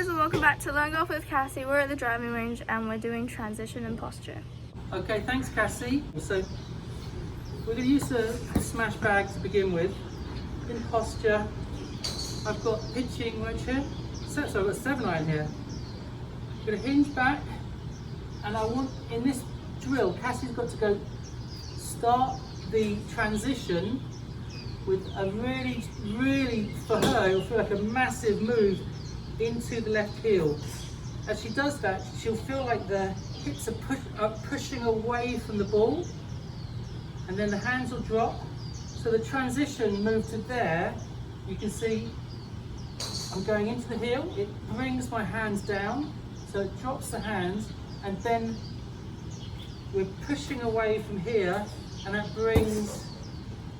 guys, and welcome back to Learn Golf with Cassie. We're at the driving range and we're doing transition and posture. Okay, thanks Cassie. So we're going to use the smash bag to begin with. In posture, I've got pitching right here. So I've got 7-iron here. I'm going to hinge back, and I want, in this drill, Cassie's got to go start the transition with a really, for her, it'll feel like a massive move into the left heel. As she does that, she'll feel like the hips are pushing away from the ball, and then the hands will drop. So the transition move to there, you can see I'm going into the heel, it brings my hands down, so it drops the hands, and then we're pushing away from here, and that brings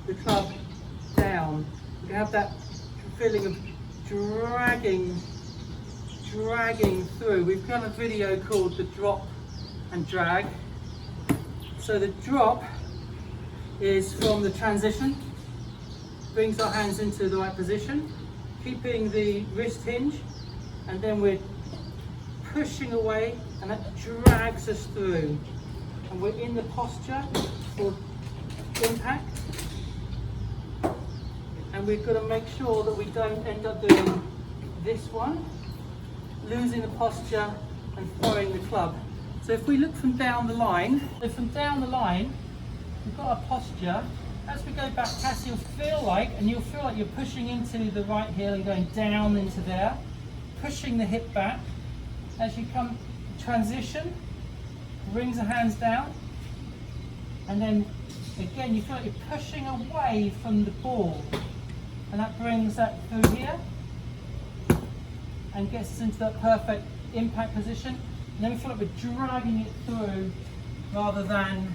the club down. You have that feeling of dragging through. We've done a video called the drop and drag. So the drop is from the transition, brings our hands into the right position, keeping the wrist hinge, and then we're pushing away, and that drags us through. And we're in the posture for impact. And we've got to make sure that we don't end up doing this one, losing the posture and throwing the club. So if we look from down the line, we've got our posture. As we go back, Cassie, you'll feel like you're pushing into the right heel and going down into there, pushing the hip back. As you come transition, brings the hands down, and then again you feel like you're pushing away from the ball, and that brings that through here and gets us into that perfect impact position. And then we feel like we're dragging it through rather than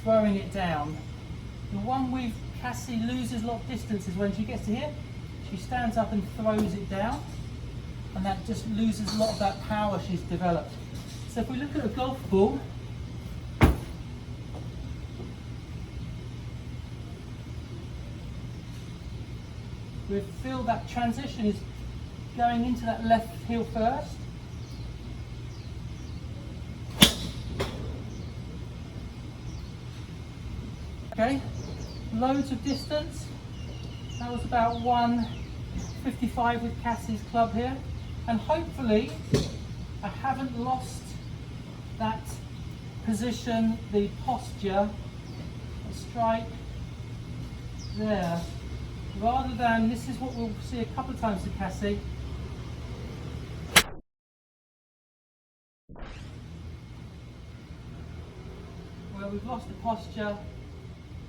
throwing it down. The one with Cassie loses a lot of distance is when she gets to here, she stands up and throws it down, and that just loses a lot of that power she's developed. So if we look at a golf ball, we feel that transition is going into that left heel first. Okay, loads of distance. That was about 155 with Cassie's club here, and hopefully I haven't lost that position, the posture, the strike there. Rather than, this is what we'll see a couple of times with Cassie. Where we've lost the posture.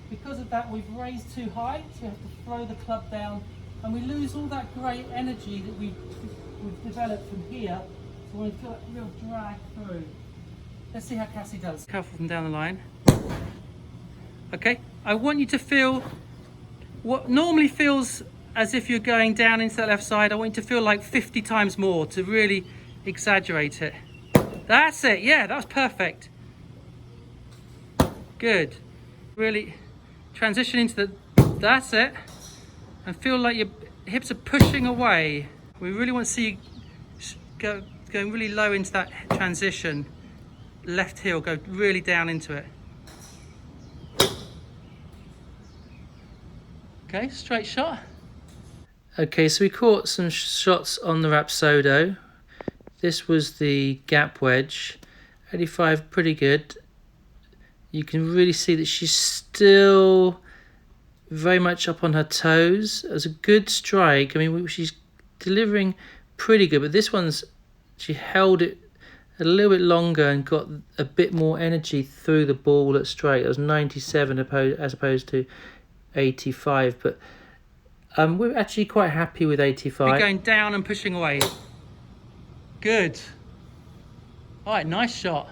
Because of that, we've raised too high, so we have to throw the club down, and we lose all that great energy that we've developed from here. So we feel that real drag through. Let's see how Cassie does. Careful from down the line. Okay, I want you to feel what normally feels as if you're going down into that left side. I want you to feel like 50 times more, to really exaggerate it. That's it, yeah, that was perfect. Good. Really transition into that's it, and feel like your hips are pushing away. We really want to see you going really low into that transition. Left heel, go really down into it. Okay, straight shot. Okay, so we caught some shots on the Rapsodo. This was the gap wedge. 85, pretty good. You can really see that she's still very much up on her toes. It was a good strike. I mean, she's delivering pretty good, but this one's, she held it a little bit longer and got a bit more energy through the ball at straight. It was 97 as opposed to 85, but we're actually quite happy with 85. We're going down and pushing away. Good. All right, nice shot.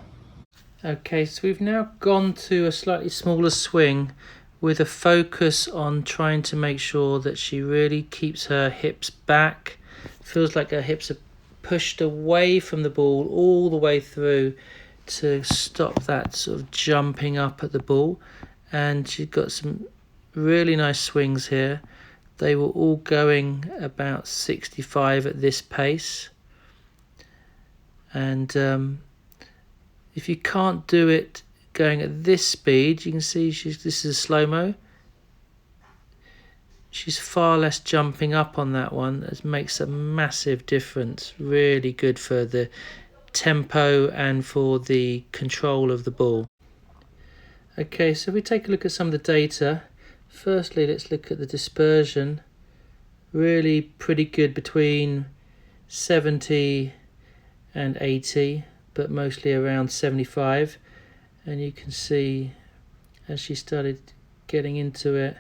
Okay, so we've now gone to a slightly smaller swing with a focus on trying to make sure that she really keeps her hips back. Feels like her hips are pushed away from the ball all the way through to stop that sort of jumping up at the ball. And she's got some really nice swings here. They were all going about 65 at this pace. And if you can't do it going at this speed, you can see this is slow-mo. She's far less jumping up on that one. It makes a massive difference. Really good for the tempo and for the control of the ball. Okay, so we take a look at some of the data. Firstly, let's look at the dispersion. Really pretty good between 70 and 80, but mostly around 75. And you can see as she started getting into it,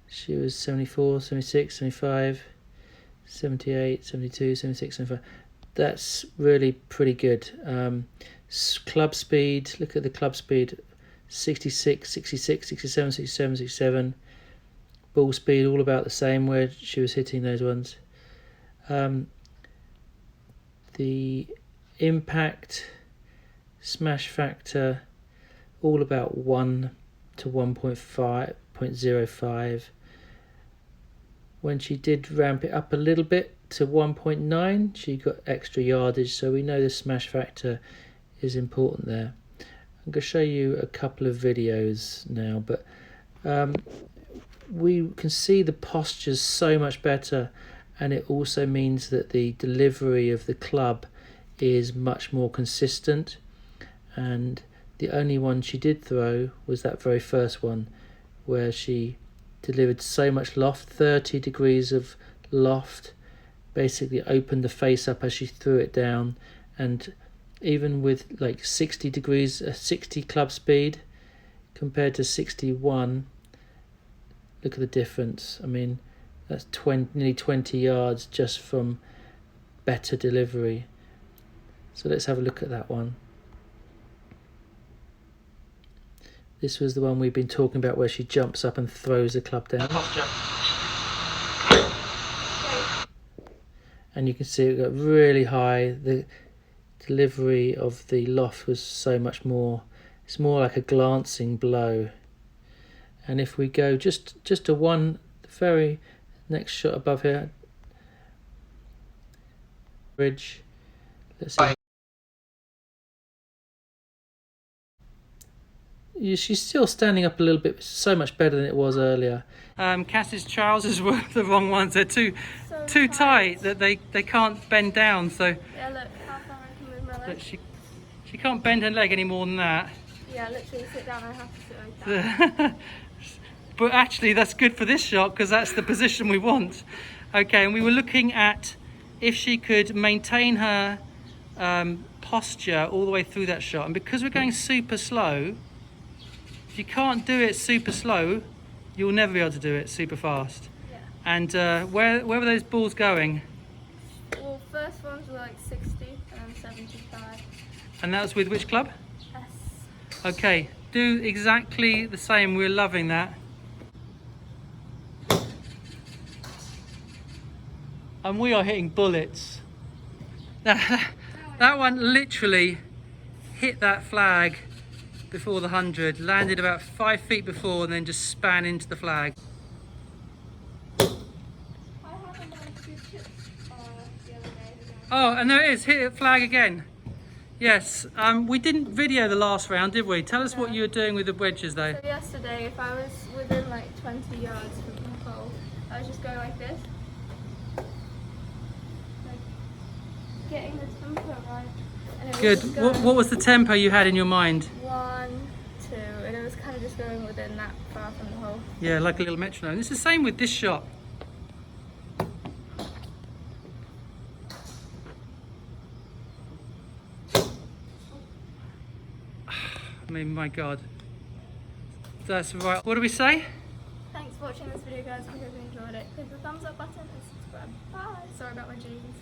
she was 74, 76, 75, 78, 72, 76, 75. That's really pretty good. Club speed, look at the club speed, 66, 66, 67, 67, 67. Ball speed, all about the same where she was hitting those ones. The impact, smash factor, all about 1 to 1.05. When she did ramp it up a little bit to 1.9, she got extra yardage, so we know the smash factor is important there. I'm going to show you a couple of videos now, but we can see the posture's so much better, and it also means that the delivery of the club is much more consistent. And the only one she did throw was that very first one, where she delivered so much loft, 30 degrees of loft, basically opened the face up as she threw it down. And even with like 60 degrees, 60 club speed compared to 61, look at the difference. I mean, that's nearly 20 yards just from better delivery. So let's have a look at that one. This was the one we've been talking about, where she jumps up and throws the club down. And you can see it got really high. The delivery of the loft was so much more. It's more like a glancing blow. And if we go just to one, the very next shot above here, bridge. Let's see. She's still standing up a little bit, so much better than it was earlier. Cassie's trousers were the wrong ones. They're too tight that they can't bend down. So yeah, look how far I can move my leg. Look, she can't bend her leg any more than that. Yeah, literally sit down. I have to sit like that. But actually, that's good for this shot because that's the position we want. Okay, and we were looking at if she could maintain her posture all the way through that shot. And because we're going super slow, if you can't do it super slow, you'll never be able to do it super fast. Yeah. And where were those balls going? Well, first ones were like 60 and then 75. And that was with which club? S. Okay, do exactly the same. We're loving that. And we are hitting bullets. That one literally hit that flag before the 100, landed about 5 feet before, and then just span into the flag. Oh, and there it is, hit the flag again. Yes, we didn't video the last round, did we? Tell us what you were doing with the wedges though. So yesterday, if I was within like 20 yards from the hole, I was just going like this. Like, getting the tempo right. And it Good. was going What was the tempo you had in your mind? 1, 2, and it was kind of just going within that far from the hole. Yeah, like a little metronome. It's the same with this shot. I mean, my God. That's right. What do we say? Thanks for watching this video, guys. I hope you enjoyed it. Click the thumbs up button and subscribe. Bye. Sorry about my jeans.